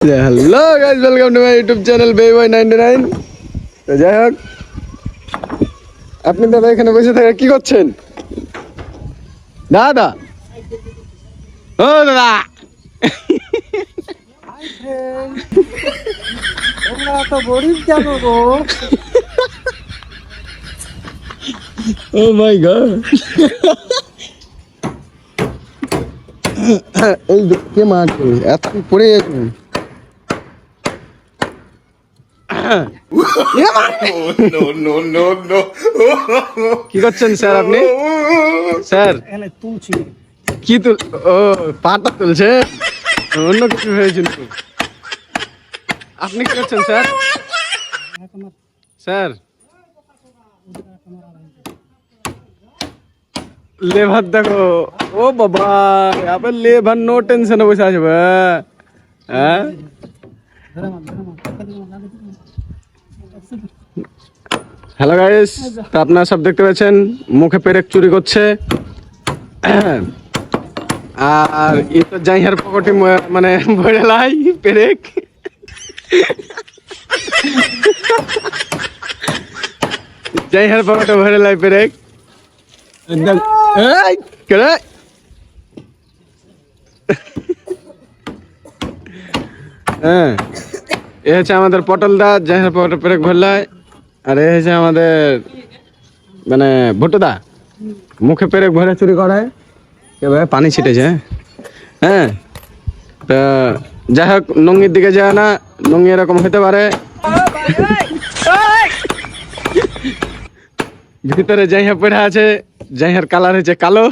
Hello guys, welcome to my YouTube channel বেবয়99। তো যাই হোক, আপনি দাদা এখানে বসে থেকে কি করছেন? দাদা, ও দাদা, তোমরা তো গরিব কেন গো? ও মাই গড, এই কে মারছে এত পড়ে কি করছেন স্যার? আপনি স্যার তুলছি কি তুল? ও পাটা তুলছে, অন্য কিছু হয়েছিল। আপনি কি করছেন স্যার? স্যার লেভার দেখো, ও বাবা, আবার লেভার নো টেনশনে বসে আসবে। হ্যাঁ, হ্যালো গাইস, তো আপনারা সব দেখতে পাচ্ছেন মুখে পেরেক চুরি করছে। আর ই তো জাইহার পকেটে মানে ভরে লাই পেরেক। জাইহার পকেটে ভরে লাই পেরেক। এই কেরে হ্যাঁ, এ হচ্ছে আমাদের পটলদা, জাইহার পকেটে পেরেক ভরলাই। আর এ হচ্ছে আমাদের মানে ভুটুদা, মুখে পেরেক ভরে চুরি করায়, এভাবে পানি ছিটেছে। হ্যাঁ, তা যাই হোক, নঙ্গির দিকে যায় না, নঙ্গি এরকম হতে পারে। ভিতরে জাইহা পড়ে আছে, জাইহার কালার হচ্ছে কালো।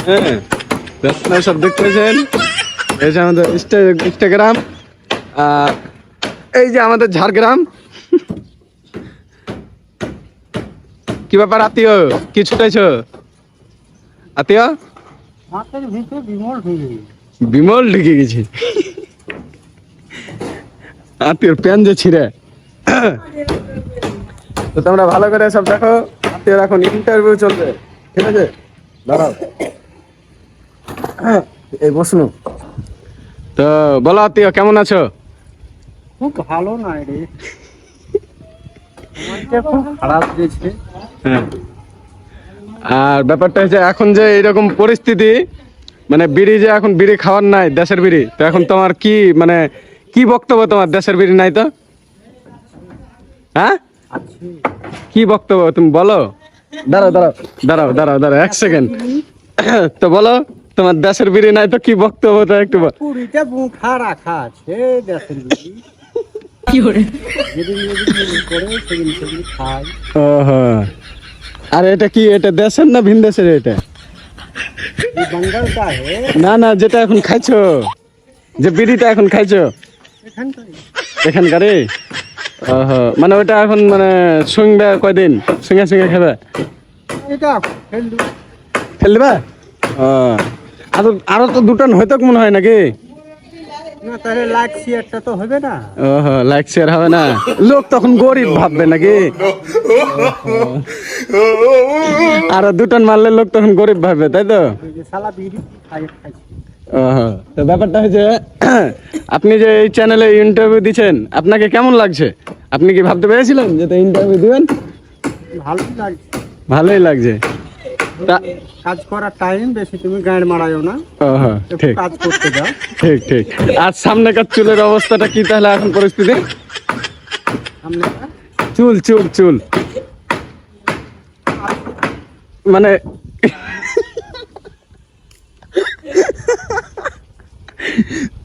হ্যাঁ, আপনারা সব দেখতেছেন, এই যে আমাদের ইনস্টাগ্রাম, আর এই যে আমাদের ঝাড়গ্রাম। কি ব্যাপার আত্মীয়, কি ছুটাইছ আত্মীয়? হাতের ভিতরে বিমল ঢুকে বিমল ঢুকে গেছে, আত্মীয় প্যান যে ছিঁড়ে। তো তোমরা ভালো করে সব দেখো, আত্মীয় এখন ইন্টারভিউ চলবে, ঠিক আছে? দাঁড়াও, এই বসনু। তো বলো আত্মীয়, কেমন আছো? খুব ভালো নাই রে, সময়টা খুব খারাপ দিয়েছে। হ্যাঁ, আর ব্যাপারটা হচ্ছে এখন যে এইরকম পরিস্থিতি, মানে বিড়ি যে এখন বিড়ি খাওয়ার নাই, দেশের বিড়ি, তো এখন তোমার কি মানে কি বক্তব্য? তোমার দেশের বিড়ি নাই তো? হ্যাঁ, কি বক্তব্য তুমি বলো? দাঁড়াও দাঁড়াও দাঁড়াও দাঁড়াও দাঁড়াও, এক সেকেন্ড। তো বলো, তোমার দেশের বিড়ি নাই তো কি বক্তব্যটা একটু বল। পুরিটা মুখা রাখা আছে দেশের বিড়ি, যেদিন যেদিন করে সেদিন সেদিন খাই। ওহো, আর এটা কি, এটা দেশের না ভিন দেশের? এটা বাঙ্গালটা হে না না, যেটা এখন খাইছো, যে বিড়িটা এখন খাইছো এখানটাই। এখানকারে। ওহো, মানে ওটা এখন মানে শুনবে কয়দিন, সঙ্গে সঙ্গে খাবে, এটা ফেলু ফেলবা? ও, আরো আরো তো দুটান হয়তো মনে হয় নাকি? না, তাহলে লাইক শেয়ারটা তো হবে না। ওহো, লাইক শেয়ার হবে না, লোক তখন গরিব ভাববে নাকি? আরো দুটান মারলে লোক তখন গরিব ভাববে, তাই তো? ওই যে শালা বিড়ি খাইছি। ওহো, তো ব্যাপারটা হচ্ছে, আপনি যে এই চ্যানেলে ইন্টারভিউ দিচ্ছেন, আপনাকে কেমন লাগছে? আপনি কি ভাবতে পেরেছিলেন যে ইন্টারভিউ দিবেন? ভালোই লাগছে, ভালোই লাগছে। তা কাজ করার টাইম বেশি তুমি গাঁড় মারায়ও না, ওহো, একটু ঠিক কাজ করতে দাও। ঠিক ঠিক। আর সামনেকার চুলের অবস্থাটা কি তাহলে এখন পরিস্থিতি? আমরা চুল চুল চুল মানে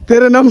তেরে নাম